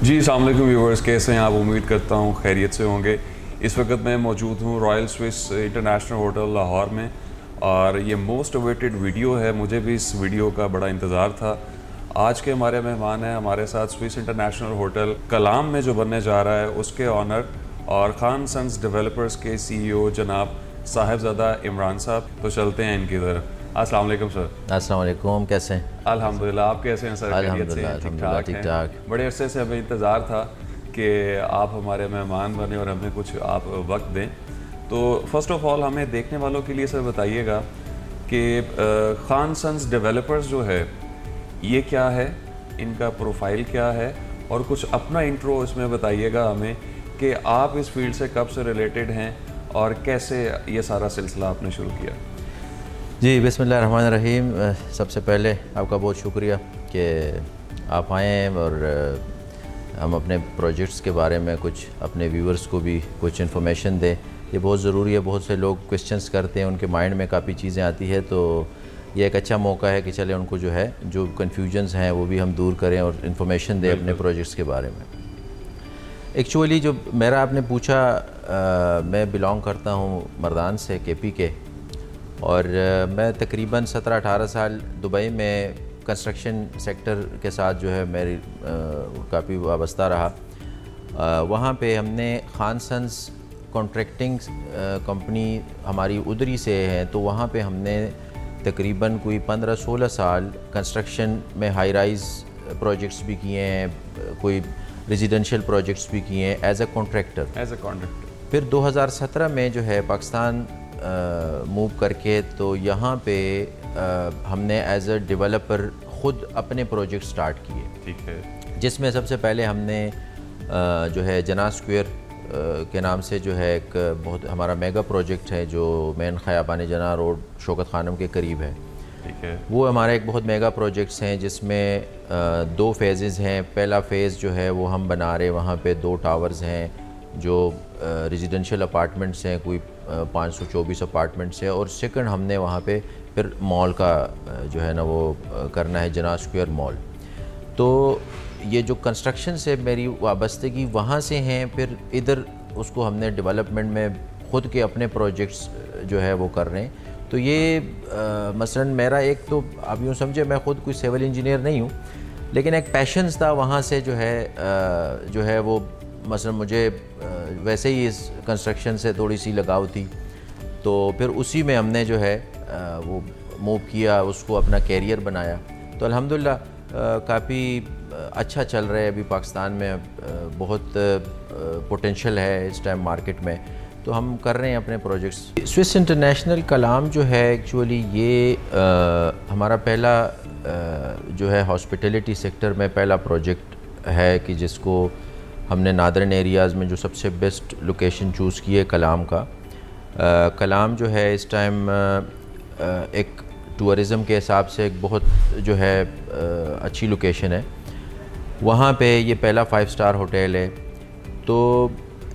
जी अस्सलाम वालेकुम व्यूवर्स, कैसे हैं आप? उम्मीद करता हूँ खैरियत से होंगे। इस वक्त मैं मौजूद हूँ royal Swiss international hotel Lahore में और ये मोस्ट अवेटेड वीडियो है। मुझे भी इस वीडियो का बड़ा इंतज़ार था। आज के हमारे मेहमान हैं हमारे साथ स्विस इंटरनेशनल होटल कलाम में जो बनने जा रहा है उसके ऑनर और खान सन्स डेवलपर्स के CEO जनाब साहिबजादा इमरान साहब। तो चलते हैं इनकी तरफ। अस्सलाम वालेकुम सर। अस्सलाम वालेकुम, कैसे हैं? अल्हम्दुलिल्लाह, आप कैसे हैं सर? अल्हम्दुलिल्लाह ठीक ठाक। बड़े अरसे से हमें इंतज़ार था कि आप हमारे मेहमान बने और हमें कुछ आप वक्त दें। तो फर्स्ट ऑफ ऑल हमें देखने वालों के लिए सर बताइएगा कि खान सन्स डेवलपर्स जो है ये क्या है, इनका प्रोफाइल क्या है और कुछ अपना इंट्रो इसमें बताइएगा हमें कि आप इस फील्ड से कब से रिलेटेड हैं और कैसे ये सारा सिलसिला आपने शुरू किया। जी बिस्मिल्लाहिर्रहमानिर्रहीम। सबसे पहले आपका बहुत शुक्रिया कि आप आए हैं और हम अपने प्रोजेक्ट्स के बारे में कुछ अपने व्यूअर्स को भी कुछ इन्फॉर्मेशन दें। ये बहुत ज़रूरी है। बहुत से लोग क्वेश्चंस करते हैं, उनके माइंड में काफ़ी चीज़ें आती है, तो ये एक अच्छा मौका है कि चले उनको जो है जो कन्फ्यूजन्स हैं वो भी हम दूर करें और इन्फॉर्मेशन दें अपने प्रोजेक्ट्स के बारे में। एक्चुअली जो मेरा आपने पूछा, मैं बिलोंग करता हूँ मर्दान से, KP के, और मैं तकरीबन 17-18 साल दुबई में कंस्ट्रक्शन सेक्टर के साथ जो है मेरी काफ़ी वाबस्ता रहा। वहाँ पे हमने खान सन्स कॉन्ट्रैक्टिंग कंपनी हमारी उधरी से है, तो वहाँ पे हमने तकरीबन कोई 15-16 साल कंस्ट्रक्शन में हाई राइज़ प्रोजेक्ट्स भी किए हैं, कोई रेजिडेंशियल प्रोजेक्ट्स भी किए हैं एज अ कॉन्ट्रैक्टर। फिर 2017 में जो है पाकिस्तान मूव करके तो यहाँ पे हमने एज अ डेवलपर ख़ुद अपने प्रोजेक्ट स्टार्ट किए। ठीक है। जिसमें सबसे पहले हमने जो है जना स्क्वायर के नाम से जो है एक बहुत हमारा मेगा प्रोजेक्ट है जो मेन खयाबान जना रोड शौकत खानम के करीब है। ठीक है। वो हमारा एक बहुत मेगा प्रोजेक्ट्स हैं जिसमें 2 फेजेज़ हैं। पहला फ़ेज़ जो है वो हम बना रहे, वहाँ पे 2 टावर्स हैं जो रेजिडेंशियल अपार्टमेंट्स हैं, कोई 524 अपार्टमेंट्स है, और सेकंड हमने वहाँ पे फिर मॉल का जो है ना वो करना है, जना स्क्वायर मॉल। तो ये जो कंस्ट्रक्शन से मेरी वाबस्तगी वहाँ से हैं, फिर इधर उसको हमने डेवलपमेंट में ख़ुद के अपने प्रोजेक्ट्स जो है वो कर रहे हैं। तो ये मसलन मेरा एक तो आप यूँ समझे मैं ख़ुद कोई सिविल इंजीनियर नहीं हूँ, लेकिन एक पैशंस था वहाँ से जो है वो मसलन मुझे वैसे ही इस कंस्ट्रक्शन से थोड़ी सी लगाव थी, तो फिर उसी में हमने जो है वो मूव किया, उसको अपना कैरियर बनाया। तो अल्हम्दुलिल्लाह काफ़ी अच्छा चल रहा है। अभी पाकिस्तान में बहुत पोटेंशियल है इस टाइम मार्केट में, तो हम कर रहे हैं अपने प्रोजेक्ट्स। स्विस इंटरनेशनल कलाम जो है एक्चुअली ये हमारा पहला जो है हॉस्पिटलिटी सेक्टर में पहला प्रोजेक्ट है कि जिसको हमने नादरन एरियाज़ में जो सबसे बेस्ट लोकेशन चूज़ की है कलाम का। कलाम जो है इस टाइम एक टूरिज़म के हिसाब से एक बहुत जो है अच्छी लोकेशन है। वहाँ पे ये पहला 5 स्टार होटल है। तो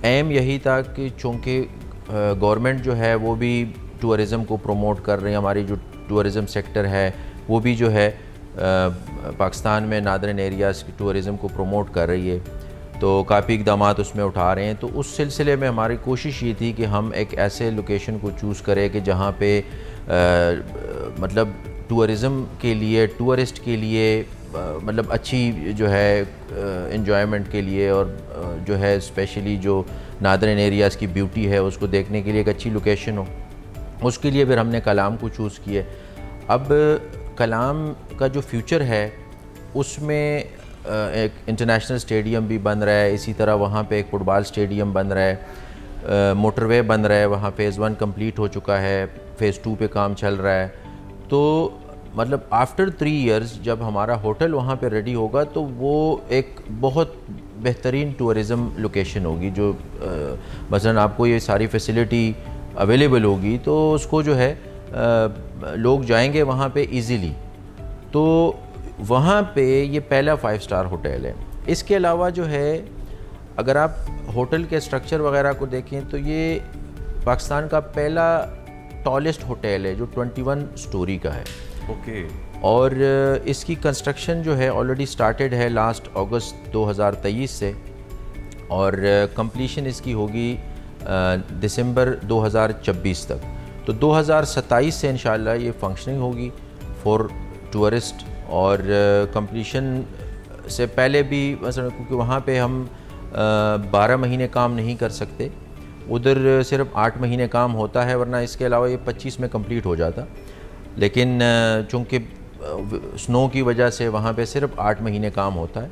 एम यही था कि चूँकि गवर्नमेंट जो है वो भी टूरिज़म को प्रमोट कर रही है, हमारी जो टूरिज़म सेक्टर है वो भी जो है पाकिस्तान में नादरन एरियाज़ की टूरिज़म को प्रमोट कर रही है, तो काफ़ी इक़दाम उसमें उठा रहे हैं। तो उस सिलसिले में हमारी कोशिश ये थी कि हम एक ऐसे लोकेशन को चूज़ करें कि जहाँ पे मतलब टूरिज़म के लिए, टूरिस्ट के लिए मतलब अच्छी जो है एंजॉयमेंट के लिए और जो है स्पेशली जो नादरन एरियाज़ की ब्यूटी है उसको देखने के लिए एक अच्छी लोकेशन हो। उसके लिए फिर हमने कलाम को चूज़ किए। अब कलाम का जो फ्यूचर है उसमें एक इंटरनेशनल स्टेडियम भी बन रहा है, इसी तरह वहाँ पे एक फुटबॉल स्टेडियम बन रहा है, मोटरवे बन रहा है, वहाँ फ़ेज़ 1 कंप्लीट हो चुका है, फ़ेज़ 2 पे काम चल रहा है। तो मतलब आफ्टर 3 इयर्स जब हमारा होटल वहाँ पे रेडी होगा तो वो एक बहुत बेहतरीन टूरिज़म लोकेशन होगी, जो मसलन आपको ये सारी फैसिलिटी अवेलेबल होगी, तो उसको जो है लोग जाएंगे वहाँ पे इजीली। तो वहाँ पे ये पहला 5 स्टार होटल है। इसके अलावा जो है अगर आप होटल के स्ट्रक्चर वगैरह को देखें तो ये पाकिस्तान का पहला टॉलेस्ट होटल है जो 21 स्टोरी का है। ओके। और इसकी कंस्ट्रक्शन जो है ऑलरेडी स्टार्टेड है लास्ट अगस्त 2023 से, और कंप्लीशन इसकी होगी दिसंबर 2026 तक। तो 2027 से इंशाल्लाह ये फंक्शनिंग होगी फॉर टूरिस्ट। और कंप्लीशन से पहले भी मसलन, क्योंकि वहाँ पे हम 12 महीने काम नहीं कर सकते, उधर सिर्फ 8 महीने काम होता है, वरना इसके अलावा ये 25 में कंप्लीट हो जाता। लेकिन चूँकि स्नो की वजह से वहाँ पे सिर्फ 8 महीने काम होता है,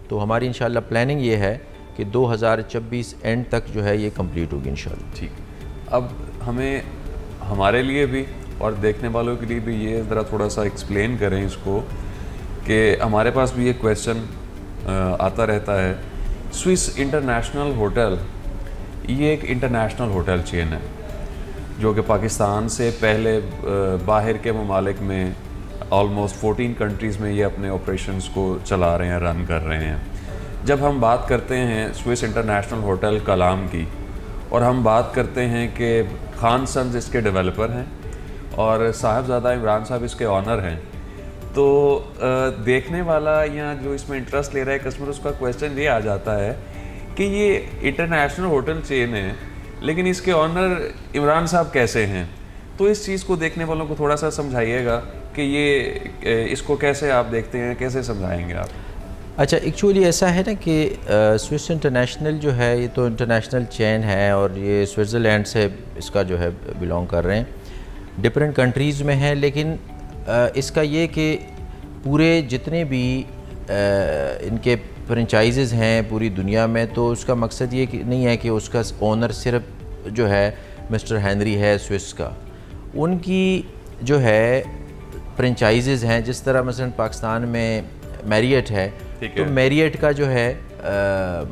तो हमारी इंशाल्लाह प्लानिंग ये है कि 2026 एंड तक जो है ये कंप्लीट होगी इंशाल्लाह। ठीक। अब हमें, हमारे लिए भी और देखने वालों के लिए भी ये ज़रा थोड़ा सा एक्सप्लेन करें इसको, कि हमारे पास भी ये क्वेश्चन आता रहता है। स्विस इंटरनेशनल होटल, ये एक इंटरनेशनल होटल चेन है जो कि पाकिस्तान से पहले बाहर के ममालिक में ऑलमोस्ट 14 कंट्रीज़ में ये अपने ऑपरेशंस को चला रहे हैं, रन कर रहे हैं। जब हम बात करते हैं स्विस इंटरनेशनल होटल कलाम की, और हम बात करते हैं कि खान सन्स इसके डेवलपर हैं और साहबजादा इमरान साहब इसके ऑनर हैं, तो देखने वाला या जो इसमें इंटरेस्ट ले रहा है कस्टमर, उसका क्वेश्चन ये आ जाता है कि ये इंटरनेशनल होटल चेन है लेकिन इसके ऑनर इमरान साहब कैसे हैं। तो इस चीज़ को देखने वालों को थोड़ा सा समझाइएगा कि ये इसको कैसे आप देखते हैं, कैसे समझाएंगे आप? अच्छा, एक्चुअली ऐसा है ना कि स्विस इंटरनेशनल जो है ये तो इंटरनेशनल चेन है, और ये स्विट्ज़रलैंड से इसका जो है बिलोंग कर रहे हैं, डिफरेंट कंट्रीज़ में है। लेकिन इसका ये कि पूरे जितने भी इनके फ्रेंचाइज़ हैं पूरी दुनिया में, तो उसका मकसद ये कि नहीं है कि उसका ओनर सिर्फ जो है मिस्टर हेनरी है स्विस का। उनकी जो है फ्रेंचाइज़ हैं, जिस तरह मसलन पाकिस्तान में मैरियट है, तो मैरियट का जो है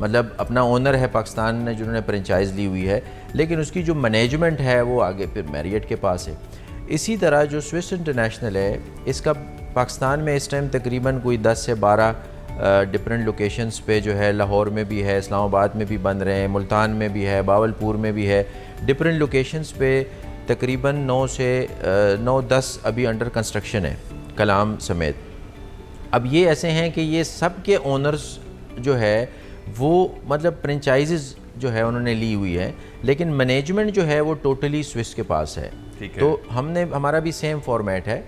मतलब अपना ओनर है पाकिस्तान ने जिन्होंने फ्रेंचाइज़ ली हुई है, लेकिन उसकी जो मैनेजमेंट है वो आगे फिर मैरियट के पास है। इसी तरह जो स्विस इंटरनेशनल है, इसका पाकिस्तान में इस टाइम तकरीबन कोई 10 से 12 डिफरेंट लोकेशंस पे जो है, लाहौर में भी है, इस्लामाबाद में भी बन रहे हैं, मुल्तान में भी है, बावलपुर में भी है, डिफरेंट लोकेशंस पे तकरीबन 9 से 9-10 अभी अंडर कंस्ट्रक्शन है कलाम समेत। अब ये ऐसे हैं कि ये सब के ओनर्स जो है वो मतलब फ्रेंचाइज़ जो है उन्होंने ली हुई है, लेकिन मैनेजमेंट जो है वो टोटली स्विस के पास है। तो हमारा भी सेम फॉर्मेट है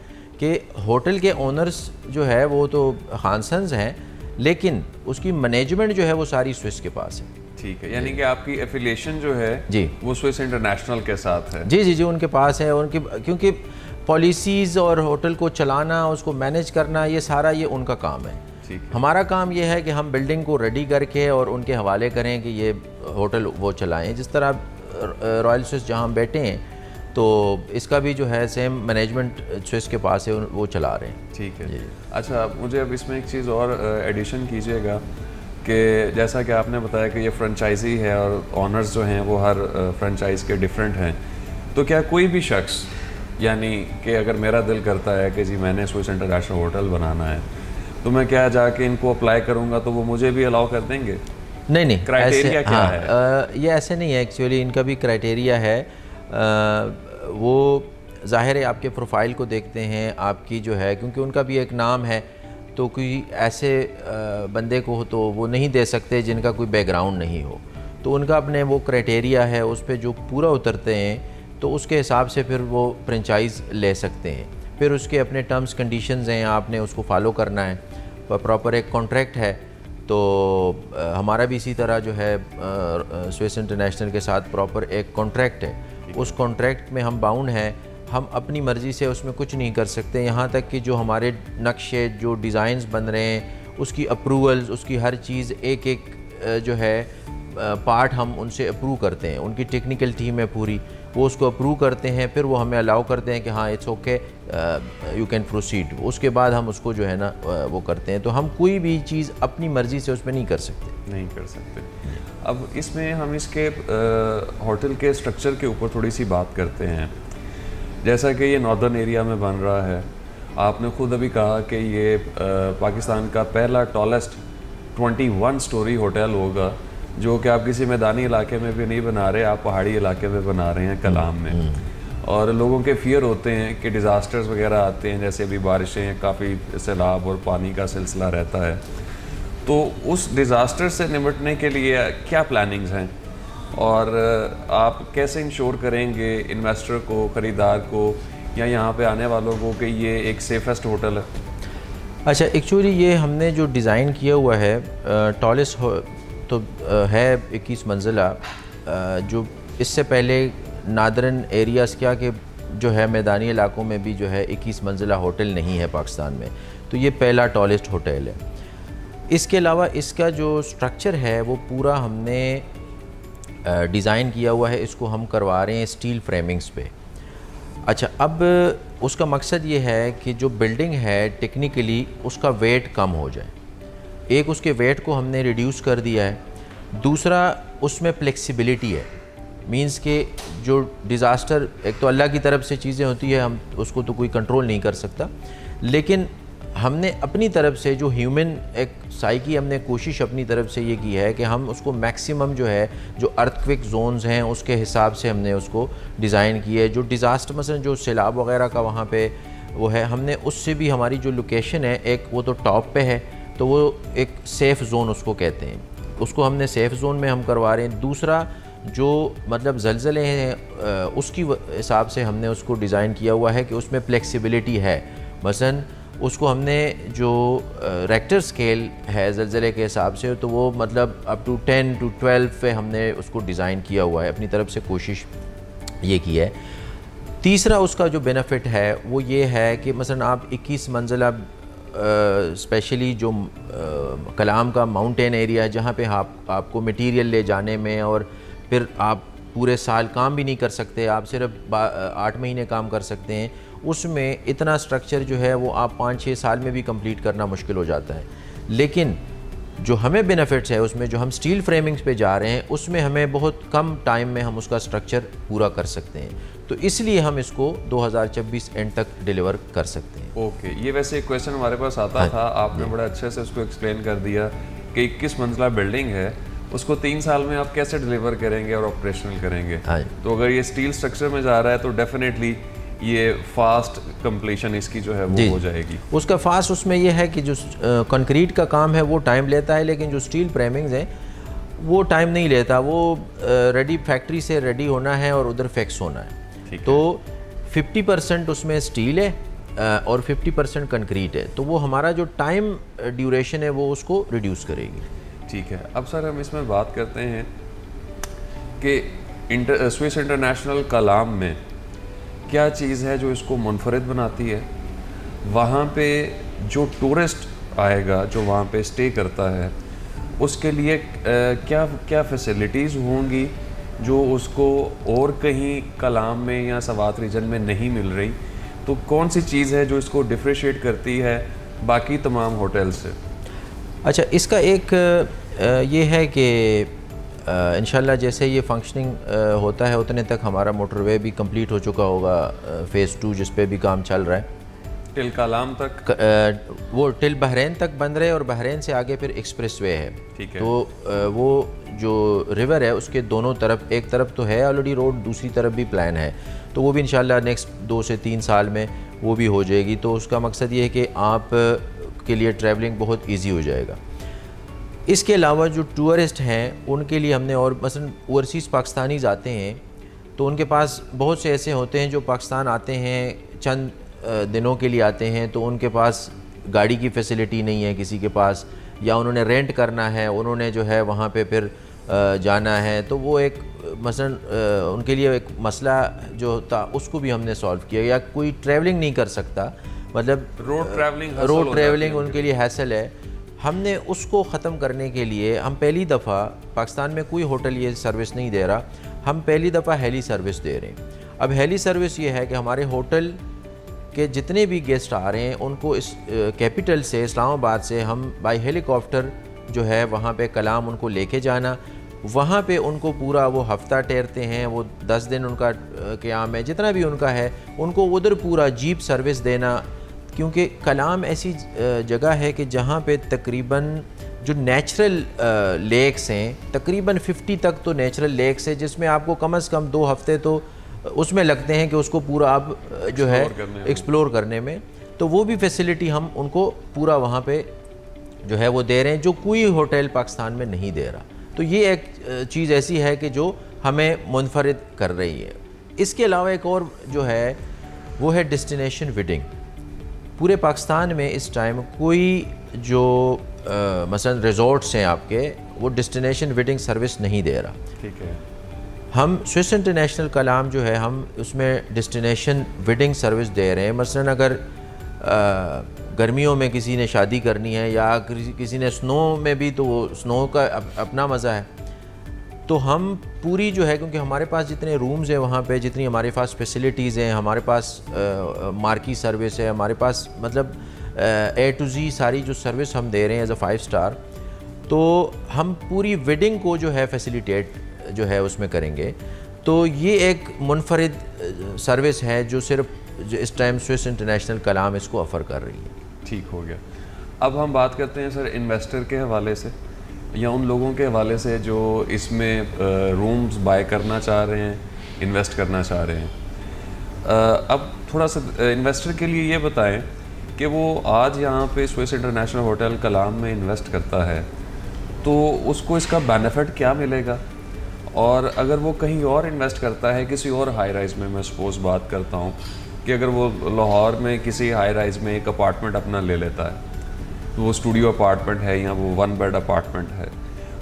कि होटल के ओनर्स जो है वो तो खान सन्स हैं, लेकिन उसकी मैनेजमेंट जो है वो सारी स्विस के पास है। ठीक है, यानी कि आपकी एफिलिएशन जो है जी वो स्विस इंटरनेशनल के साथ है? जी जी जी, उनके पास है। उनकी क्योंकि पॉलिसीज़ और होटल को चलाना, उसको मैनेज करना, ये सारा ये उनका काम है। हमारा काम ये है कि हम बिल्डिंग को रेडी करके और उनके हवाले करें कि ये होटल वो चलाएं। जिस तरह रॉयल स्विस जहाँ हम बैठे हैं, तो इसका भी जो है सेम मैनेजमेंट स्विस के पास है, वो चला रहे हैं। ठीक है। अच्छा, मुझे अब इसमें एक चीज़ और एडिशन कीजिएगा कि जैसा कि आपने बताया कि ये फ्रेंचाइजी है और ऑनर्स जो हैं वो हर फ्रेंचाइज के डिफरेंट हैं, तो क्या कोई भी शख्स, यानी कि अगर मेरा दिल करता है कि जी मैंने स्विस इंटरनेशनल होटल बनाना है, तो मैं क्या जाके इनको अप्लाई करूँगा तो वो मुझे भी अलाउ कर देंगे? नहीं नहीं, क्राइटेरिया क्या है? ये ऐसे नहीं है एक्चुअली, इनका भी क्राइटेरिया है। वो ज़ाहिर है आपके प्रोफाइल को देखते हैं, आपकी जो है, क्योंकि उनका भी एक नाम है, तो कोई ऐसे बंदे को तो वो नहीं दे सकते जिनका कोई बैकग्राउंड नहीं हो। तो उनका अपने वो क्राइटेरिया है, उस पर जो पूरा उतरते हैं तो उसके हिसाब से फिर वो फ्रेंचाइज़ ले सकते हैं। फिर उसके अपने टर्म्स कंडीशंस हैं, आपने उसको फॉलो करना है, प्रॉपर एक कॉन्ट्रैक्ट है। तो हमारा भी इसी तरह जो है स्विस इंटरनेशनल के साथ प्रॉपर एक कॉन्ट्रैक्ट है। उस कॉन्ट्रैक्ट में हम बाउंड हैं, हम अपनी मर्ज़ी से उसमें कुछ नहीं कर सकते। यहाँ तक कि जो हमारे नक्शे, जो डिज़ाइंस बन रहे हैं, उसकी अप्रूवल्स, उसकी हर चीज़ एक एक जो है पार्ट हम उनसे अप्रूव करते हैं। उनकी टेक्निकल टीम है पूरी, वो उसको अप्रूव करते हैं, फिर वो हमें अलाउ करते हैं कि हाँ it's okay, you can proceed. उसके बाद हम उसको जो है ना वो करते हैं। तो हम कोई भी चीज़ अपनी मर्ज़ी से उसमें नहीं कर सकते। अब इसमें हम इसके होटल के स्ट्रक्चर के ऊपर थोड़ी सी बात करते हैं। जैसा कि ये नॉर्दर्न एरिया में बन रहा है, आपने खुद अभी कहा कि ये पाकिस्तान का पहला टॉलेस्ट 21 स्टोरी होटल होगा, जो कि आप किसी मैदानी इलाके में भी नहीं बना रहे, आप पहाड़ी इलाके में बना रहे हैं, कलाम में। और लोगों के फियर होते हैं कि डिज़ास्टर्स वगैरह आते हैं, जैसे अभी बारिशें, काफ़ी सैलाब और पानी का सिलसिला रहता है, तो उस डिज़ास्टर से निपटने के लिए क्या प्लानिंग्स हैं और आप कैसे इंश्योर करेंगे इन्वेस्टर को, ख़रीदार को या यहाँ पे आने वालों को कि ये एक सेफेस्ट होटल है? अच्छा, एक्चुअली ये हमने जो डिज़ाइन किया हुआ है टॉलेस्ट तो है 21 मंजिला, जो इससे पहले नादरन एरियाज़ क्या कि जो है मैदानी इलाकों में भी जो है 21 मंजिला होटल नहीं है पाकिस्तान में, तो ये पहला टॉलेस्ट होटल है। इसके अलावा इसका जो स्ट्रक्चर है वो पूरा हमने डिज़ाइन किया हुआ है, इसको हम करवा रहे हैं स्टील फ्रेमिंग्स पे। अच्छा, अब उसका मकसद ये है कि जो बिल्डिंग है टेक्निकली उसका वेट कम हो जाए। एक उसके वेट को हमने रिड्यूस कर दिया है, दूसरा उसमें फ्लेक्सिबिलिटी है, मींस के जो डिज़ास्टर, एक तो अल्लाह की तरफ से चीज़ें होती है, हम उसको तो कोई कंट्रोल नहीं कर सकता, लेकिन हमने अपनी तरफ से जो ह्यूमन एक साइकी, हमने कोशिश अपनी तरफ से ये की है कि हम उसको मैक्सिमम जो है जो अर्थक्वेक जोन्स हैं उसके हिसाब से हमने उसको डिज़ाइन किया है। जो डिज़ास्टर मसलन जो सैलाब वगैरह का वहाँ पे वो है, हमने उससे भी हमारी जो लोकेशन है, एक वो तो टॉप पे है, तो वो एक सेफ़ ज़ोन उसको कहते हैं, उसको हमने सेफ़ ज़ोन में हम करवा रहे हैं। दूसरा जो मतलब ज़लज़ले हैं उसकी हिसाब से हमने उसको डिज़ाइन किया हुआ है कि उसमें फ्लेक्सिबिलिटी है। मसलन उसको हमने जो रेक्टर स्केल है ज़लज़ले के हिसाब से, तो वो मतलब अप टू 10 to 12 पे हमने उसको डिज़ाइन किया हुआ है, अपनी तरफ से कोशिश ये की है। तीसरा उसका जो बेनिफिट है वो ये है कि मसलन आप 21 मंजिला स्पेशली जो कलाम का माउंटेन एरिया है, जहाँ पे आपको मटेरियल ले जाने में, और फिर आप पूरे साल काम भी नहीं कर सकते, आप सिर्फ 8 महीने काम कर सकते हैं, उसमें इतना स्ट्रक्चर जो है वो आप 5-6 साल में भी कंप्लीट करना मुश्किल हो जाता है। लेकिन जो हमें बेनिफिट्स है उसमें, जो हम स्टील फ्रेमिंग्स पे जा रहे हैं, उसमें हमें बहुत कम टाइम में हम उसका स्ट्रक्चर पूरा कर सकते हैं, तो इसलिए हम इसको 2026 एंड तक डिलीवर कर सकते हैं। ओके, ये वैसे एक क्वेश्चन हमारे पास आता था, आपने बड़ा अच्छे से उसको एक्सप्लेन कर दिया कि 21 मंजिला बिल्डिंग है, उसको 3 साल में आप कैसे डिलीवर करेंगे और ऑपरेशनल करेंगे। तो अगर ये स्टील स्ट्रक्चर में जा रहा है तो डेफिनेटली ये फास्ट कंप्लीशन इसकी जो है वो हो जाएगी। उसका फास्ट उसमें ये है कि जो कंक्रीट का काम है वो टाइम लेता है, लेकिन जो स्टील फ्रेमिंग्स हैं वो टाइम नहीं लेता, वो रेडी फैक्ट्री से रेडी होना है और उधर फिक्स होना है। तो 50% उसमें स्टील है और 50% कंक्रीट है, तो वो हमारा जो टाइम ड्यूरेशन है वो उसको रिड्यूस करेगी। ठीक है, अब सर हम इसमें बात करते हैं कि स्विस इंटरनेशनल कलाम में क्या चीज़ है जो इसको मुनफरिद बनाती है। वहाँ पे जो टूरिस्ट आएगा, जो वहाँ पे स्टे करता है, उसके लिए क्या क्या फैसिलिटीज़ होंगी जो उसको और कहीं कलाम में या सवात रीजन में नहीं मिल रही। तो कौन सी चीज़ है जो इसको डिफ्रेशिएट करती है बाकी तमाम होटल से? अच्छा, इसका एक ये है कि इंशाल्लाह जैसे ये फंक्शनिंग होता है उतने तक हमारा मोटरवे भी कंप्लीट हो चुका होगा, फ़ेज़ 2 जिस पे भी काम चल रहा है, टिल कलाम तक, वो टिल बहरीन तक बन रहे हैं और बहरीन से आगे फिर एक्सप्रेसवे है। ठीक है, तो वो जो रिवर है उसके दोनों तरफ, एक तरफ तो है ऑलरेडी रोड, दूसरी तरफ भी प्लान है, तो वो भी इंशाल्लाह नेक्स्ट 2 से 3 साल में वो भी हो जाएगी। तो उसका मकसद ये है कि आप के लिए ट्रैवलिंग बहुत ईजी हो जाएगा। इसके अलावा जो टूरिस्ट हैं उनके लिए हमने, और मसलन ओवरसीज़ पाकिस्तानीज़ आते हैं तो उनके पास बहुत से ऐसे होते हैं जो पाकिस्तान आते हैं, चंद दिनों के लिए आते हैं, तो उनके पास गाड़ी की फैसिलिटी नहीं है किसी के पास, या उन्होंने रेंट करना है, उन्होंने जो है वहाँ पे फिर जाना है, तो वो एक मसलन उनके लिए एक मसला जो था उसको भी हमने सॉल्व किया। या कोई ट्रैवलिंग नहीं कर सकता, मतलब रोड ट्रैवलिंग उनके लिए हैसल है, हमने उसको ख़त्म करने के लिए हम पहली दफ़ा, पाकिस्तान में कोई होटल ये सर्विस नहीं दे रहा, हम पहली दफ़ा हेली सर्विस दे रहे हैं। अब हेली सर्विस ये है कि हमारे होटल के जितने भी गेस्ट आ रहे हैं उनको इस कैपिटल से, इस्लामाबाद से, हम बाय हेलीकॉप्टर जो है वहाँ पे कलाम उनको लेके जाना, वहाँ पे उनको पूरा वो हफ्ता ठहरते हैं, वो 10 दिन उनका क़याम है, जितना भी उनका है, उनको उधर पूरा जीप सर्विस देना, क्योंकि कलाम ऐसी जगह है कि जहाँ पे तकरीबन जो नेचुरल लेक्स हैं, तकरीबन 50 तक तो नेचुरल लेक्स है, जिसमें आपको कम से कम 2 हफ्ते तो उसमें लगते हैं कि उसको पूरा आप जो है एक्सप्लोर करने में, तो वो भी फैसिलिटी हम उनको पूरा वहाँ पे जो है वो दे रहे हैं, जो कोई होटल पाकिस्तान में नहीं दे रहा। तो ये एक चीज़ ऐसी है कि जो हमें मुनफरिद कर रही है। इसके अलावा एक और जो है वो है डेस्टिनेशन वेडिंग। पूरे पाकिस्तान में इस टाइम कोई जो मसलन रिजॉर्ट्स हैं आपके, वो डेस्टिनेशन वेडिंग सर्विस नहीं दे रहा। ठीक है। हम स्विस इंटरनेशनल कलाम जो है हम उसमें डेस्टिनेशन वेडिंग सर्विस दे रहे हैं। मसलन अगर गर्मियों में किसी ने शादी करनी है या किसी ने स्नो में भी, तो वो स्नो का अपना मज़ा है। तो हम पूरी जो है, क्योंकि हमारे पास जितने रूम्स हैं वहाँ पे, जितनी हमारे पास फैसिलिटीज़ हैं, हमारे पास मार्की सर्विस है, हमारे पास मतलब A to Z सारी जो सर्विस हम दे रहे हैं एज अ 5 स्टार, तो हम पूरी वेडिंग को जो है फैसिलिटेट जो है उसमें करेंगे। तो ये एक मुनफरिद सर्विस है जो सिर्फ जो इस टाइम स्विस इंटरनेशनल कलाम इसको ऑफ़र कर रही है। ठीक हो गया। अब हम बात करते हैं सर इन्वेस्टर के हवाले से या उन लोगों के हवाले से जो इसमें रूम्स बाय करना चाह रहे हैं, इन्वेस्ट करना चाह रहे हैं। अब थोड़ा सा इन्वेस्टर के लिए ये बताएं कि वो आज यहाँ पे स्विस इंटरनेशनल होटल कलाम में इन्वेस्ट करता है तो उसको इसका बेनिफिट क्या मिलेगा, और अगर वो कहीं और इन्वेस्ट करता है किसी और हाई राइज़ में, मैं सपोज़ बात करता हूँ कि अगर वो लाहौर में किसी हाई राइज़ में एक अपार्टमेंट अपना ले लेता है, तो वो स्टूडियो अपार्टमेंट है या वो 1 बेड अपार्टमेंट है,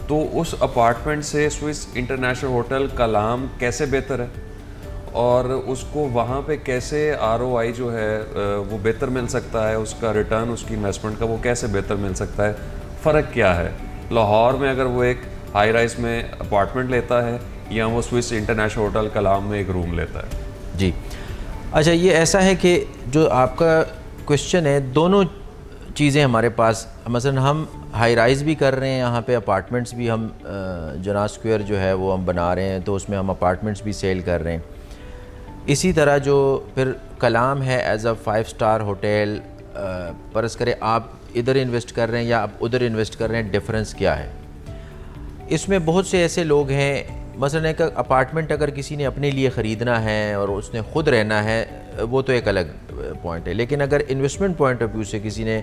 तो उस अपार्टमेंट से स्विस इंटरनेशनल होटल कलाम कैसे बेहतर है और उसको वहाँ पे कैसे ROI जो है वो बेहतर मिल सकता है, उसका रिटर्न उसकी इन्वेस्टमेंट का वो कैसे बेहतर मिल सकता है, फ़र्क क्या है लाहौर में अगर वो एक हाई राइज़ में अपार्टमेंट लेता है या वो स्विस इंटरनेशनल होटल कलाम में एक रूम लेता है। जी अच्छा, ये ऐसा है कि जो आपका क्वेश्चन है, दोनों चीज़ें हमारे पास, मसलन हम हाई राइज़ भी कर रहे हैं यहाँ पे, अपार्टमेंट्स भी हम जना स्क्वायर जो है वो हम बना रहे हैं, तो उसमें हम अपार्टमेंट्स भी सेल कर रहे हैं। इसी तरह जो फिर कलाम है एज अ 5 स्टार होटल, फर्ज़ करें आप इधर इन्वेस्ट कर रहे हैं या आप उधर इन्वेस्ट कर रहे हैं, डिफरेंस क्या है इसमें? बहुत से ऐसे लोग हैं, मसलन एक अपार्टमेंट अगर किसी ने अपने लिए ख़रीदना है और उसने ख़ुद रहना है, वो तो एक अलग पॉइंट है। लेकिन अगर इन्वेस्टमेंट पॉइंट ऑफ व्यू से किसी ने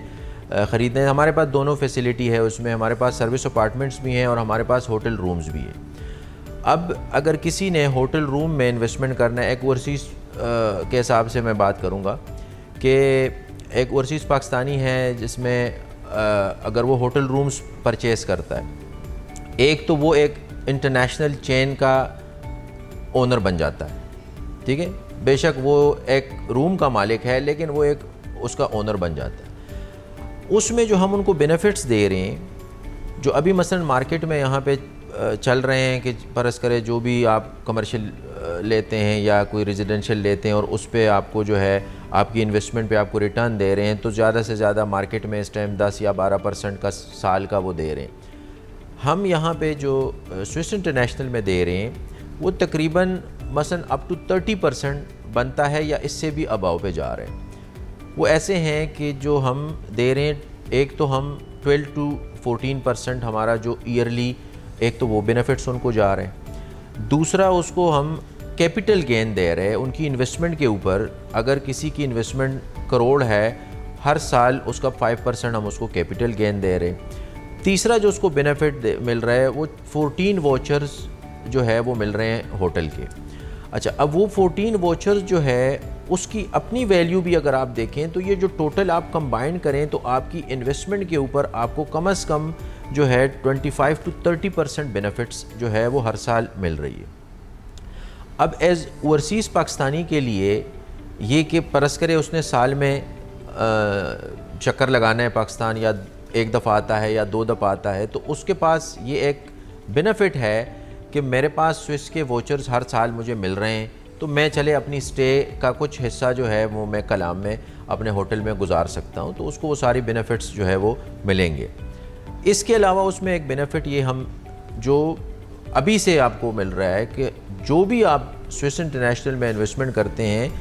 ख़रीदना है, हमारे पास दोनों फैसिलिटी है उसमें। हमारे पास सर्विस अपार्टमेंट्स भी हैं और हमारे पास होटल रूम्स भी हैं। अब अगर किसी ने होटल रूम में इन्वेस्टमेंट करना है, एक ओवरसीज़ के हिसाब से मैं बात करूँगा कि एक ओवरसीज़ पाकिस्तानी है जिसमें अगर वो होटल रूम्स परचेज़ करता है, एक तो वो एक इंटरनेशनल चेन का ओनर बन जाता है, ठीक है, बेशक वो एक रूम का मालिक है लेकिन वो एक उसका ओनर बन जाता है। उसमें जो हम उनको बेनिफिट्स दे रहे हैं, जो अभी मसलन मार्केट में यहाँ पे चल रहे हैं कि फर्ज़ करें जो भी आप कमर्शियल लेते हैं या कोई रेजिडेंशियल लेते हैं और उस पे आपको जो है आपकी इन्वेस्टमेंट पे आपको रिटर्न दे रहे हैं, तो ज़्यादा से ज़्यादा मार्केट में इस टाइम 10 या 12% का साल का वो दे रहे हैं। हम यहाँ पे जो स्विस इंटरनेशनल में दे रहे हैं वो तकरीबन मसलन अप टू 30% बनता है या इससे भी अबाव पे जा रहे हैं। वो ऐसे हैं कि जो हम दे रहे हैं, एक तो हम 12 to 14% हमारा जो ईयरली, एक तो वो बेनिफिट्स उनको जा रहे हैं, दूसरा उसको हम कैपिटल गेन दे रहे हैं उनकी इन्वेस्टमेंट के ऊपर। अगर किसी की इन्वेस्टमेंट करोड़ है, हर साल उसका 5% हम उसको कैपिटल गेन दे रहे हैं। तीसरा जो उसको बेनिफिट मिल रहा है वो 14 वाउचर्स जो है वो मिल रहे हैं होटल के। अच्छा, अब वो 14 वाउचर्स जो है उसकी अपनी वैल्यू भी अगर आप देखें तो ये जो टोटल आप कंबाइन करें तो आपकी इन्वेस्टमेंट के ऊपर आपको कम से कम जो है 25 to 30% बेनिफिट्स जो है वो हर साल मिल रही है। अब एज़ ओवरसीज़ पाकिस्तानी के लिए ये कि परस करे उसने साल में चक्कर लगाना है पाकिस्तान, या एक दफ़ा आता है या 2 दफ़ा आता है, तो उसके पास ये एक बेनिफिट है कि मेरे पास स्विस के वाउचर्स हर साल मुझे मिल रहे हैं, तो मैं चले अपनी स्टे का कुछ हिस्सा जो है वो मैं कलाम में अपने होटल में गुजार सकता हूँ, तो उसको वो सारी बेनिफिट्स जो है वो मिलेंगे। इसके अलावा उसमें एक बेनिफिट ये हम जो अभी से आपको मिल रहा है कि जो भी आप स्विस इंटरनेशनल में इन्वेस्टमेंट करते हैं,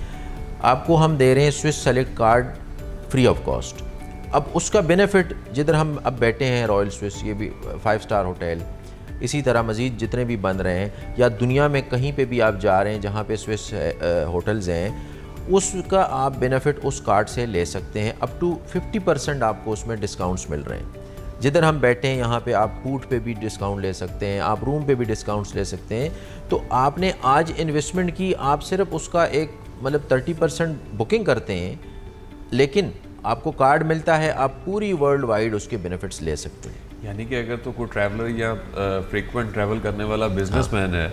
आपको हम दे रहे हैं Swiss select card free of cost. अब उसका बेनिफिट जिधर हम अब बैठे हैं रॉयल स्विस, ये भी 5 स्टार होटल, इसी तरह मज़ीद जितने भी बन रहे हैं, या दुनिया में कहीं पे भी आप जा रहे हैं जहाँ पे स्विस होटल्स हैं, उसका आप बेनिफिट उस कार्ड से ले सकते हैं। अप टू 50% आपको उसमें डिस्काउंट्स मिल रहे हैं। जिधर हम बैठे हैं यहाँ पे आप फूड पे भी डिस्काउंट ले सकते हैं, आप रूम पे भी डिस्काउंट्स ले सकते हैं। तो आपने आज इन्वेस्टमेंट की, आप सिर्फ उसका एक मतलब 30% बुकिंग करते हैं, लेकिन आपको कार्ड मिलता है, आप पूरी वर्ल्ड वाइड उसके बेनिफिट्स ले सकते हैं। यानी कि अगर तो कोई ट्रैवलर या फ्रीक्वेंट ट्रैवल करने वाला बिजनेसमैन है,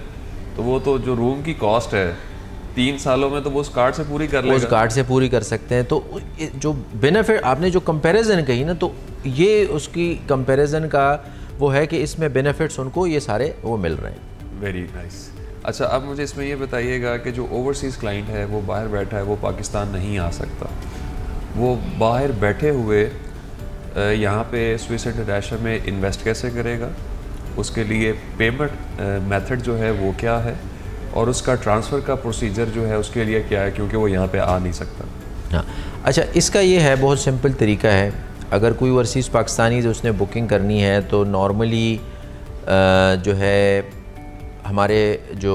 तो वो तो जो रूम की कॉस्ट है 3 सालों में तो वो उस कार्ड से पूरी कर लेगा। उस कार्ड से पूरी कर सकते हैं। तो जो बेनिफिट आपने जो कंपैरिजन कही ना, तो ये उसकी कंपैरिजन का वो है कि इसमें बेनिफिट्स उनको ये सारे वो मिल रहे हैं। Very nice. अच्छा, अब मुझे इसमें ये बताइएगा कि जो ओवरसीज़ क्लाइंट है वो बाहर बैठा है, वो पाकिस्तान नहीं आ सकता, वो बाहर बैठे हुए यहाँ पे स्विस इंटरनेशनल में इन्वेस्ट कैसे करेगा, उसके लिए पेमेंट मेथड जो है वो क्या है, और उसका ट्रांसफ़र का प्रोसीजर जो है उसके लिए क्या है, क्योंकि वो यहाँ पे आ नहीं सकता। हाँ, अच्छा, इसका ये है बहुत सिंपल तरीका है। अगर कोई ओवरसीज़ पाकिस्तानी जो उसने बुकिंग करनी है, तो नॉर्मली जो है हमारे जो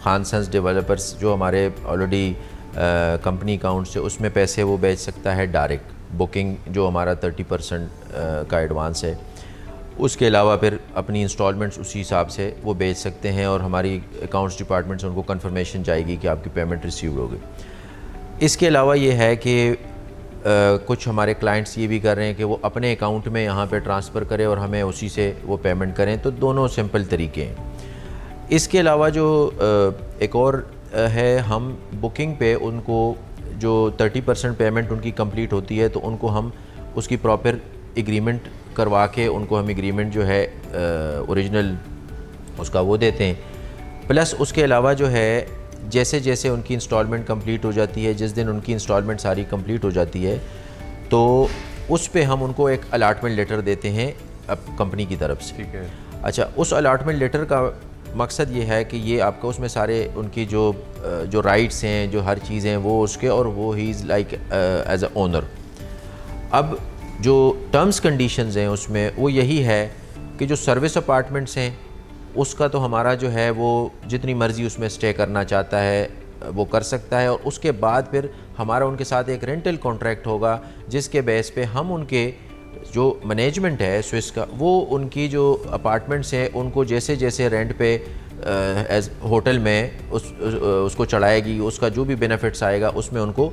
खान सन्स डेवलपर्स जो हमारे ऑलरेडी कंपनी अकाउंट से उसमें पैसे वो भेज सकता है डायरेक्ट, बुकिंग जो हमारा 30% का एडवांस है। उसके अलावा फिर अपनी इंस्टॉलमेंट्स उसी हिसाब से वो भेज सकते हैं, और हमारी अकाउंट्स डिपार्टमेंट से उनको कंफर्मेशन जाएगी कि आपकी पेमेंट रिसीव होगी। इसके अलावा ये है कि कुछ हमारे क्लाइंट्स ये भी कर रहे हैं कि वो अपने अकाउंट में यहाँ पे ट्रांसफ़र करें और हमें उसी से वो पेमेंट करें, तो दोनों सिंपल तरीके हैं। इसके अलावा जो एक और है, हम बुकिंग पे उनको जो 30% पेमेंट उनकी कंप्लीट होती है, तो उनको हम उसकी प्रॉपर एग्रीमेंट करवा के उनको हम एग्रीमेंट जो है ओरिजिनल उसका वो देते हैं। प्लस उसके अलावा जो है जैसे जैसे उनकी इंस्टॉलमेंट कंप्लीट हो जाती है, जिस दिन उनकी इंस्टॉलमेंट सारी कंप्लीट हो जाती है, तो उस पे हम उनको एक अलाटमेंट लेटर देते हैं अब कंपनी की तरफ से। ठीक है। अच्छा, उस अलाटमेंट लेटर का मकसद ये है कि ये आपका उसमें सारे उनकी जो राइट्स हैं, जो हर चीज़ हैं वो उसके, और वो ही is like as a owner. अब जो टर्म्स कंडीशंस हैं उसमें वो यही है कि जो सर्विस अपार्टमेंट्स हैं उसका तो हमारा जो है वो जितनी मर्ज़ी उसमें स्टे करना चाहता है वो कर सकता है, और उसके बाद फिर हमारा उनके साथ एक रेंटल कॉन्ट्रैक्ट होगा, जिसके बेस पे हम उनके जो मैनेजमेंट है स्विस का, वो उनकी जो अपार्टमेंट्स हैं उनको जैसे जैसे रेंट पे एज होटल में उसको चढ़ाएगी, उसका जो भी बेनिफिट्स आएगा उसमें उनको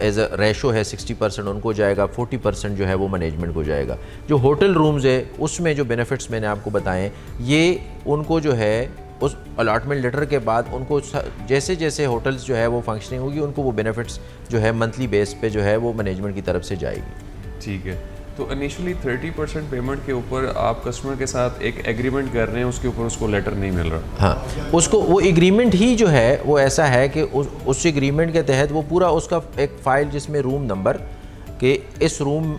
एज अ रेशो है 60% उनको जाएगा, 40% जो है वो मैनेजमेंट को जाएगा। जो होटल रूम्स है उसमें जो बेनिफिट्स मैंने आपको बताएं, ये उनको जो है उस अलॉटमेंट लेटर के बाद उनको जैसे जैसे होटल्स जो है वो फंक्शनिंग होगी, उनको वो बेनिफिट्स जो है मंथली बेस पे जो है वो मैनेजमेंट की तरफ से जाएगी। ठीक है। तो इनिशियली 30% पेमेंट के ऊपर आप कस्टमर के साथ एक एग्रीमेंट कर रहे हैं, उसके ऊपर उसको लेटर नहीं मिल रहा। हाँ, उसको वो एग्रीमेंट ही जो है वो ऐसा है कि उस एग्रीमेंट के तहत वो पूरा उसका एक फ़ाइल जिसमें रूम नंबर कि इस रूम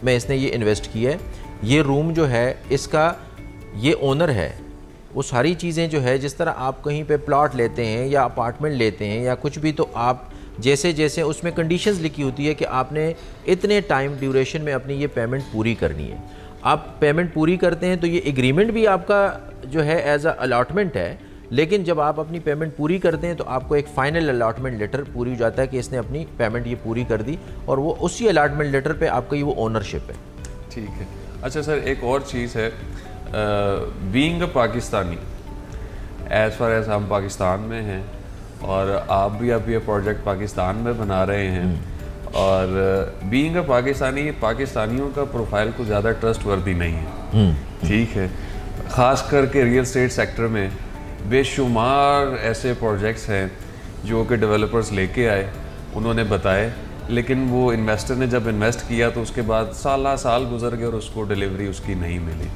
में इसने ये इन्वेस्ट किया है, ये रूम जो है इसका ये ओनर है, वो सारी चीज़ें जो है जिस तरह आप कहीं पे प्लॉट लेते हैं या अपार्टमेंट लेते हैं या कुछ भी, तो आप जैसे जैसे उसमें कंडीशंस लिखी होती है कि आपने इतने टाइम ड्यूरेशन में अपनी ये पेमेंट पूरी करनी है। आप पेमेंट पूरी करते हैं तो ये एग्रीमेंट भी आपका जो है एज अ अलॉटमेंट है, लेकिन जब आप अपनी पेमेंट पूरी करते हैं तो आपको एक फ़ाइनल अलॉटमेंट लेटर पूरी हो जाता है कि इसने अपनी पेमेंट ये पूरी कर दी, और वो उसी अलॉटमेंट लेटर पे आपका ये वो ओनरशिप है। ठीक है। अच्छा सर, एक और चीज़ है, being a Pakistani, as far as हम पाकिस्तान में हैं और आप भी अब ये प्रोजेक्ट पाकिस्तान में बना रहे हैं, और बीइंग अ पाकिस्तानी, पाकिस्तानियों का प्रोफाइल को ज़्यादा ट्रस्ट वर्दी नहीं है। ठीक है। ख़ास करके रियल एस्टेट सेक्टर में बेशुमार ऐसे प्रोजेक्ट्स हैं जो कि डेवलपर्स लेके आए, उन्होंने बताए, लेकिन वो इन्वेस्टर ने जब इन्वेस्ट किया तो उसके बाद साल गुजर गए और उसको डिलीवरी उसकी नहीं मिली।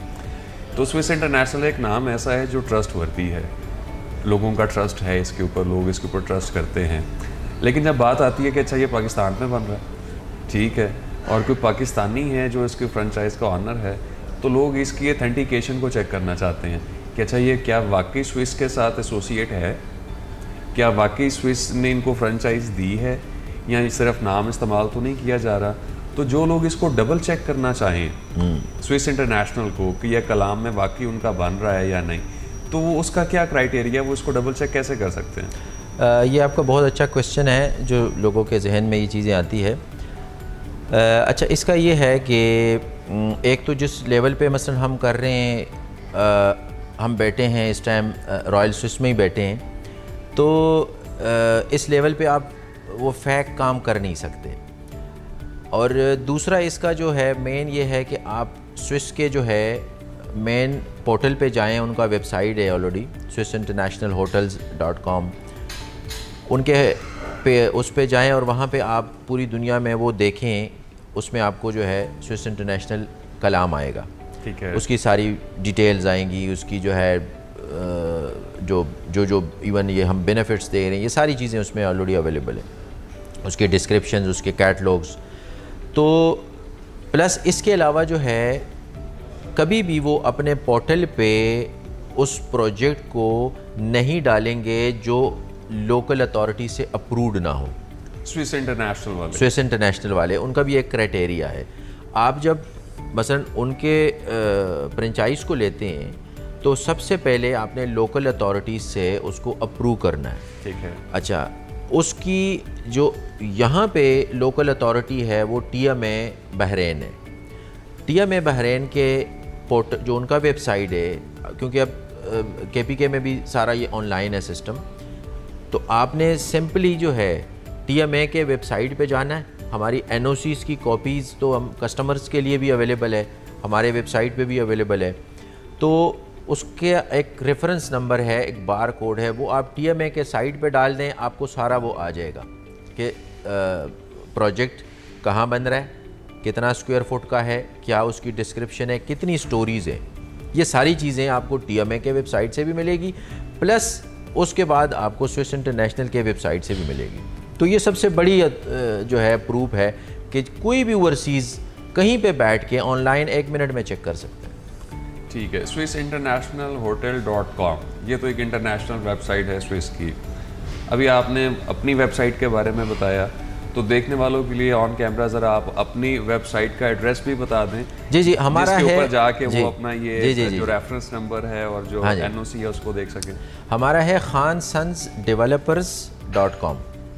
तो स्विस इंटरनेशनल एक नाम ऐसा है जो ट्रस्ट वर्दी है, लोगों का ट्रस्ट है इसके ऊपर, लोग इसके ऊपर ट्रस्ट करते हैं। लेकिन जब बात आती है कि अच्छा ये पाकिस्तान में बन रहा है, ठीक है, और कोई पाकिस्तानी है जो इसके फ्रेंचाइज का ऑनर है, तो लोग इसकी ऑथेंटिकेशन को चेक करना चाहते हैं कि अच्छा ये क्या वाकई स्विस के साथ एसोसिएट है, क्या वाकई स्विस ने इनको फ्रेंचाइज दी है, या सिर्फ नाम इस्तेमाल तो नहीं किया जा रहा। तो जो लोग इसको डबल चेक करना चाहें स्विस इंटरनेशनल को कि यह कलाम में वाकई उनका बन रहा है या नहीं, तो वो उसका क्या क्राइटेरिया, वो इसको डबल चेक कैसे कर सकते हैं? ये आपका बहुत अच्छा क्वेश्चन है, जो लोगों के जहन में ये चीज़ें आती है। अच्छा, इसका ये है कि एक तो जिस लेवल पे मसलन हम कर रहे हैं, हम बैठे हैं इस टाइम रॉयल स्विस में ही बैठे हैं, तो इस लेवल पे आप वो फैक काम कर नहीं सकते। और दूसरा इसका जो है मेन ये है कि आप स्विस के जो है मेन पोर्टल पे जाएं, उनका वेबसाइट है ऑलरेडी swissinternationalhotels.com, उनके पे उस पे जाएं और वहाँ पे आप पूरी दुनिया में वो देखें, उसमें आपको जो है स्विस इंटरनेशनल कलाम आएगा। ठीक है, उसकी सारी डिटेल्स आएंगी, उसकी जो है जो इवन ये हम बेनिफिट्स दे रहे हैं, ये सारी चीज़ें उसमें ऑलरेडी अवेलेबल है, उसके डिस्क्रिप्शंस, उसके कैटलॉग्स। तो प्लस इसके अलावा जो है कभी भी वो अपने पोर्टल पे उस प्रोजेक्ट को नहीं डालेंगे जो लोकल अथॉरिटी से अप्रूव्ड ना हो। स्विस इंटरनेशनल वाले उनका भी एक क्राइटेरिया है। आप जब मसलन उनके फ्रेंचाइज को लेते हैं तो सबसे पहले आपने लोकल अथॉरिटी से उसको अप्रूव करना है। ठीक है। अच्छा, उसकी जो यहाँ पे लोकल अथॉरिटी है वो TMA बहरीन है। TMA बहरीन के पोर्टल जो उनका वेबसाइट है, क्योंकि अब KPK में भी सारा ये ऑनलाइन है सिस्टम, तो आपने सिंपली जो है TMA के वेबसाइट पे जाना है। हमारी NOCs की कॉपीज़ तो हम कस्टमर्स के लिए भी अवेलेबल है, हमारे वेबसाइट पे भी अवेलेबल है। तो उसके एक रेफरेंस नंबर है, एक बार कोड है, वो आप TMA के साइट पे डाल दें, आपको सारा वो आ जाएगा कि प्रोजेक्ट कहाँ बन रहा है, कितना स्क्वायर फुट का है, क्या उसकी डिस्क्रिप्शन है, कितनी स्टोरीज़ है। ये सारी चीज़ें आपको TMA के वेबसाइट से भी मिलेगी, प्लस उसके बाद आपको स्विस इंटरनेशनल के वेबसाइट से भी मिलेगी। तो ये सबसे बड़ी जो है प्रूफ है कि कोई भी ओवरसीज़ कहीं पे बैठ के ऑनलाइन 1 मिनट में चेक कर सकते हैं। ठीक है। swissinternationalhotel.com, ये तो एक इंटरनेशनल वेबसाइट है स्विस की। अभी आपने अपनी वेबसाइट के बारे में बताया, तो देखने वालों के लिए ऑन कैमरा ज़रा आप अपनी वेबसाइट का एड्रेस भी बता दें। जी जी, हमारा है, ऊपर जाके वो अपना ये जी, जो रेफरेंस नंबर है और जो NOC है उसको देख सकें। हमारा है khansonsdevelopers.com।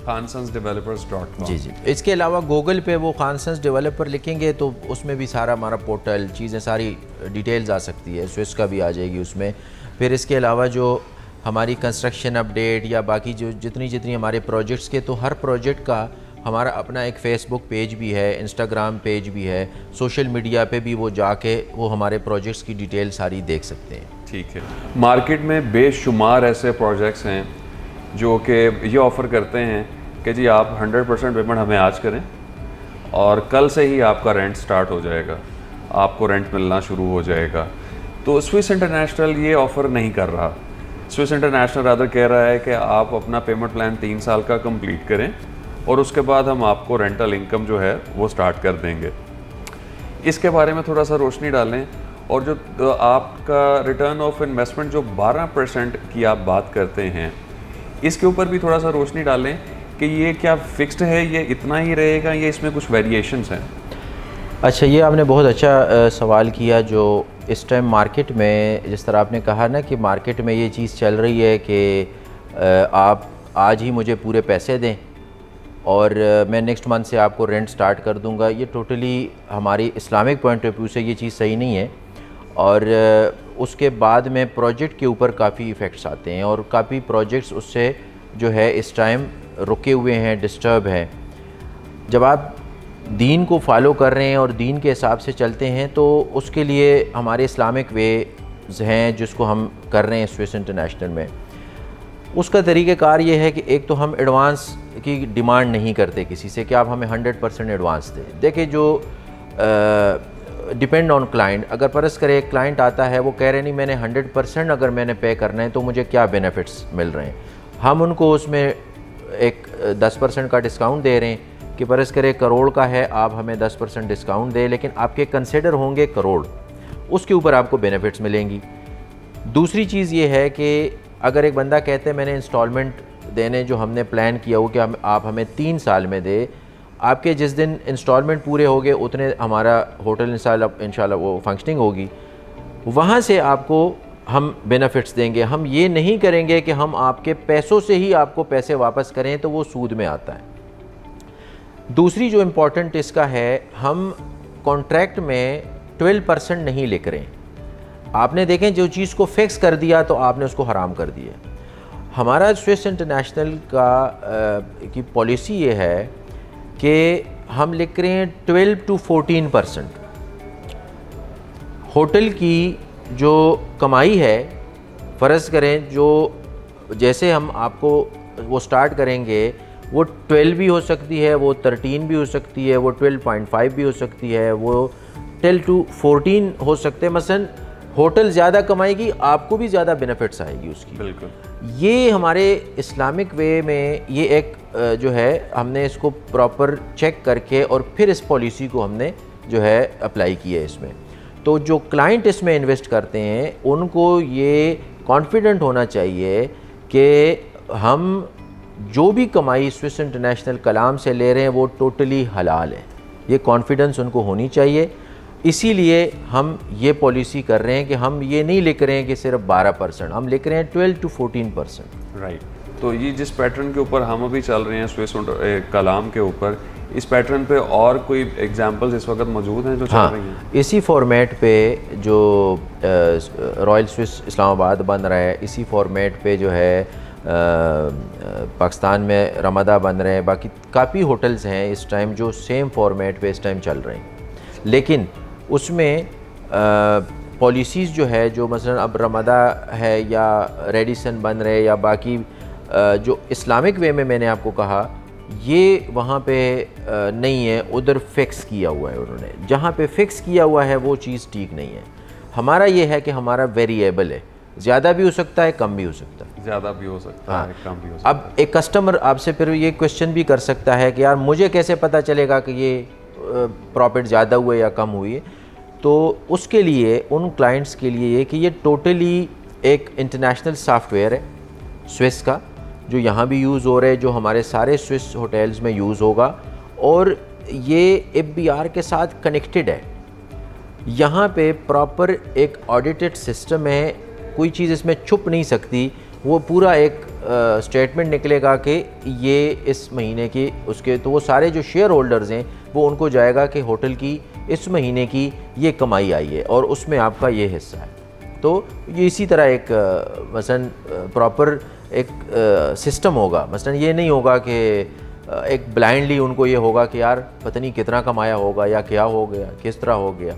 khansonsdevelopers.com। जी जी। इसके अलावा गूगल पे वो खानसंस डेवलपर लिखेंगे तो उसमें भी सारा हमारा पोर्टल, चीज़ें, सारी डिटेल्स आ सकती है, स्विस का भी आ जाएगी उसमें। फिर इसके अलावा जो हमारी कंस्ट्रक्शन अपडेट या बाकी जो जितनी हमारे प्रोजेक्ट्स के, तो हर प्रोजेक्ट का हमारा अपना एक फेसबुक पेज भी है, इंस्टाग्राम पेज भी है, सोशल मीडिया पे भी वो जाके वो हमारे प्रोजेक्ट्स की डिटेल सारी देख सकते हैं। ठीक है। मार्केट में बेशुमार ऐसे प्रोजेक्ट्स हैं जो कि ये ऑफ़र करते हैं कि जी आप 100% पेमेंट हमें आज करें और कल से ही आपका रेंट स्टार्ट हो जाएगा, आपको रेंट मिलना शुरू हो जाएगा। तो स्विस इंटरनेशनल ये ऑफ़र नहीं कर रहा। स्विस इंटरनेशनल रादर कह रहा है कि आप अपना पेमेंट प्लान 3 साल का कंप्लीट करें और उसके बाद हम आपको रेंटल इनकम जो है वो स्टार्ट कर देंगे। इसके बारे में थोड़ा सा रोशनी डालें। और जो आपका रिटर्न ऑफ इन्वेस्टमेंट जो 12% की आप बात करते हैं, इसके ऊपर भी थोड़ा सा रोशनी डालें कि ये क्या फिक्स्ड है, ये इतना ही रहेगा या इसमें कुछ वेरिएशंस हैं? अच्छा, ये आपने बहुत अच्छा सवाल किया। जो इस टाइम मार्केट में, जिस तरह आपने कहा ना कि मार्केट में ये चीज़ चल रही है कि आप आज ही मुझे पूरे पैसे दें और मैं नेक्स्ट मंथ से आपको रेंट स्टार्ट कर दूंगा, ये टोटली हमारी इस्लामिक पॉइंट ऑफ व्यू से ये चीज़ सही नहीं है। और उसके बाद में प्रोजेक्ट के ऊपर काफ़ी इफ़ेक्ट्स आते हैं और काफ़ी प्रोजेक्ट्स उससे जो है इस टाइम रुके हुए हैं, डिस्टर्ब हैं। जब आप दीन को फॉलो कर रहे हैं और दीन के हिसाब से चलते हैं तो उसके लिए हमारे इस्लामिक वेज हैं जिसको हम कर रहे हैं स्विस इंटरनेशनल में। उसका तरीक़ेकार ये है कि एक तो हम एडवांस की डिमांड नहीं करते किसी से कि आप हमें 100% एडवांस दें। देखिए, जो डिपेंड ऑन क्लाइंट, अगर परस करे एक क्लाइंट आता है, वो कह रहे नहीं मैंने 100% अगर मैंने पे करना है तो मुझे क्या बेनिफिट्स मिल रहे हैं, हम उनको उसमें एक 10% का डिस्काउंट दे रहे हैं कि परस करे करोड़ का है, आप हमें 10% डिस्काउंट दें, लेकिन आपके कंसिडर होंगे करोड़, उसके ऊपर आपको बेनिफिट्स मिलेंगी। दूसरी चीज़ ये है कि अगर एक बंदा कहते हैं मैंने इंस्टॉलमेंट देने जो हमने प्लान किया हो कि आप हमें 3 साल में दे आपके जिस दिन इंस्टॉलमेंट पूरे हो गए उतने हमारा होटल इंशाल्लाह वो फंक्शनिंग होगी, वहाँ से आपको हम बेनिफिट्स देंगे। हम ये नहीं करेंगे कि हम आपके पैसों से ही आपको पैसे वापस करें, तो वो सूद में आता है। दूसरी जो इम्पोर्टेंट इसका है, हम कॉन्ट्रैक्ट में 12% नहीं लिख रहे हैं। आपने देखें जो चीज़ को फिक्स कर दिया तो आपने उसको हराम कर दिया। हमारा स्विस इंटरनेशनल की पॉलिसी ये है कि हम लिख रहे हैं 12 to 14%। होटल की जो कमाई है, फ़र्ज़ करें जो जैसे हम आपको वो स्टार्ट करेंगे, वो 12 भी हो सकती है, वो 13 भी हो सकती है, वो 12.5 भी हो सकती है, वो 10 to 14 हो सकते हैं। मसलन होटल ज़्यादा कमाएगी, आपको भी ज़्यादा बेनिफिट्स आएगी उसकी। बिल्कुल, ये हमारे इस्लामिक वे में ये एक जो है हमने इसको प्रॉपर चेक करके और फिर इस पॉलिसी को हमने जो है अप्लाई किया है इसमें। तो जो क्लाइंट इसमें इन्वेस्ट करते हैं उनको ये कॉन्फिडेंट होना चाहिए कि हम जो भी कमाई स्विस इंटरनेशनल कलाम से ले रहे हैं वो टोटली हलाल है। ये कॉन्फिडेंस उनको होनी चाहिए। इसीलिए हम ये पॉलिसी कर रहे हैं कि हम ये नहीं लिख रहे हैं कि सिर्फ 12%, हम लिख रहे हैं 12 to 14%। राइट। तो ये जिस पैटर्न के ऊपर हम अभी चल रहे हैं स्विस कलाम के ऊपर, इस पैटर्न पे और कोई एग्जांपल्स इस वक्त मौजूद हैं जो चल रही हैं? इसी फॉर्मेट पे जो रॉयल स्विस इस्लामाबाद बन रहा है, इसी फॉर्मेट पे जो है पाकिस्तान में रमदा बन रहे हैं। बाकी काफ़ी होटल्स हैं इस टाइम जो सेम फॉर्मेट पे इस टाइम चल रहे हैं, लेकिन उसमें पॉलिसीज़ जो है जो मसलन अब रमदा है या रेडिसन बन रहे या बाकी जो इस्लामिक वे में मैंने आपको कहा, ये वहाँ पे नहीं है, उधर फिक्स किया हुआ है उन्होंने। जहाँ पे फिक्स किया हुआ है वो चीज़ ठीक नहीं है। हमारा ये है कि हमारा वेरिएबल है, ज़्यादा भी हो सकता है, कम भी हो सकता है। ज़्यादा भी हो सकता है, कम भी हो सकता है। अब एक कस्टमर आपसे फिर ये क्वेश्चन भी कर सकता है कि यार मुझे कैसे पता चलेगा कि ये प्रॉफिट ज़्यादा हुए या कम हुई है। तो उसके लिए उन क्लाइंट्स के लिए ये कि ये टोटली एक इंटरनेशनल सॉफ्टवेयर है स्विस का, जो यहाँ भी यूज़ हो रहा है, जो हमारे सारे स्विस होटल्स में यूज़ होगा, और ये FBR के साथ कनेक्टेड है। यहाँ पे प्रॉपर एक ऑडिटेड सिस्टम है, कोई चीज़ इसमें छुप नहीं सकती। वो पूरा एक स्टेटमेंट निकलेगा कि ये इस महीने की उसके, तो वो सारे जो शेयर होल्डर्स हैं वो उनको जाएगा कि होटल की इस महीने की ये कमाई आई है और उसमें आपका ये हिस्सा है। तो ये इसी तरह एक मसलन प्रॉपर एक सिस्टम होगा। मसलन ये नहीं होगा कि एक ब्लाइंडली उनको ये होगा कि यार पता नहीं कितना कमाया होगा या क्या हो गया, किस तरह हो गया।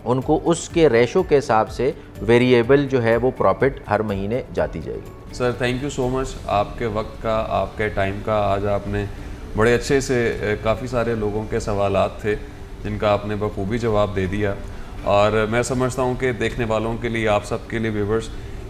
उनको उसके रेशो के हिसाब से वेरिएबल जो है वो प्रॉफिट हर महीने जाती जाएगी। Sir thank you so much आपके वक्त का, आपके टाइम का। आज आपने बड़े अच्छे से काफ़ी सारे लोगों के सवालात थे जिनका आपने बखूबी जवाब दे दिया, और मैं समझता हूँ कि देखने वालों के लिए, आप सब के लिए, व्यूवर्स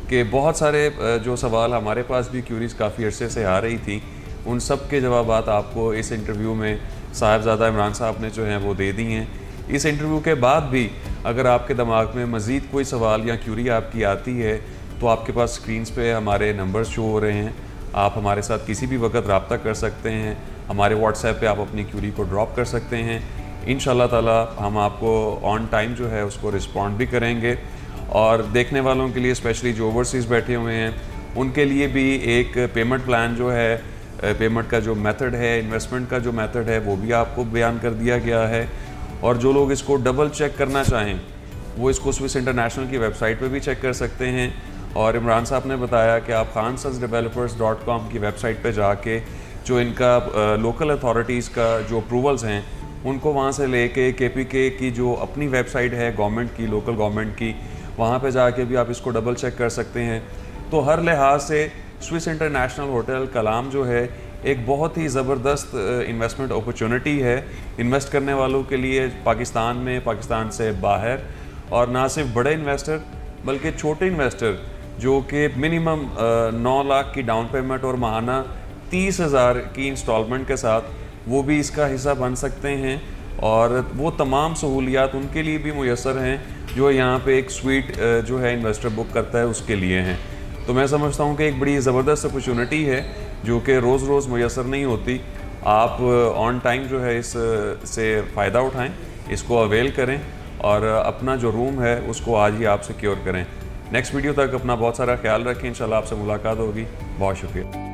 के बहुत सारे जो सवाल हमारे पास भी क्यूरीज काफ़ी अरसे से आ रही थी, उन सब के जवाबात आपको इस इंटरव्यू में साहिबजादा इमरान साहब ने जो हैं वो दे दी हैं। इस इंटरव्यू के बाद भी अगर आपके दिमाग में मज़ीद कोई सवाल या क्यूरी आपकी आती है तो आपके पास स्क्रीन्स पे हमारे नंबर्स शो हो रहे हैं, आप हमारे साथ किसी भी वक्त रब्ता कर सकते हैं। हमारे व्हाट्सएप पे आप अपनी क्यूरी को ड्रॉप कर सकते हैं। इंशाल्लाह ताला हम आपको ऑन टाइम जो है उसको रिस्पॉन्ड भी करेंगे। और देखने वालों के लिए, स्पेशली जो ओवरसीज़ बैठे हुए हैं, उनके लिए भी एक पेमेंट प्लान जो है, पेमेंट का जो मेथड है, इन्वेस्टमेंट का जो मेथड है, वो भी आपको बयान कर दिया गया है। और जो लोग इसको डबल चेक करना चाहें वो इसको स्विस इंटरनेशनल की वेबसाइट पे भी चेक कर सकते हैं। और इमरान साहब ने बताया कि आप khansonsdevelopers.com की वेबसाइट पे जाके जो इनका लोकल अथॉरिटीज़ का जो अप्रूवल्स हैं उनको वहाँ से लेके KPK की जो अपनी वेबसाइट है गवर्नमेंट की, लोकल गवर्नमेंट की, वहाँ पे जाके भी आप इसको डबल चेक कर सकते हैं। तो हर लिहाज से स्विस इंटरनेशनल होटल कलाम जो है एक बहुत ही ज़बरदस्त इन्वेस्टमेंट अपॉर्चुनिटी है इन्वेस्ट करने वालों के लिए, पाकिस्तान में, पाकिस्तान से बाहर। और ना सिर्फ बड़े इन्वेस्टर बल्कि छोटे इन्वेस्टर जो कि मिनिमम 9 लाख की डाउन पेमेंट और माहाना 30,000 की इंस्टॉलमेंट के साथ वो भी इसका हिस्सा बन सकते हैं। और वो तमाम सहूलियात उनके लिए भी मुयसर हैं जो यहाँ पे एक स्वीट जो है इन्वेस्टर बुक करता है उसके लिए हैं। तो मैं समझता हूँ कि एक बड़ी ज़बरदस्त अपॉर्चुनिटी है जो कि रोज़ रोज़ मुयसर नहीं होती। आप ऑन टाइम जो है इस से फ़ायदा उठाएं, इसको अवेल करें और अपना जो रूम है उसको आज ही आप सिक्योर करें। नेक्स्ट वीडियो तक अपना बहुत सारा ख्याल रखें। इंशाल्लाह आपसे मुलाकात होगी। बहुत शुक्रिया।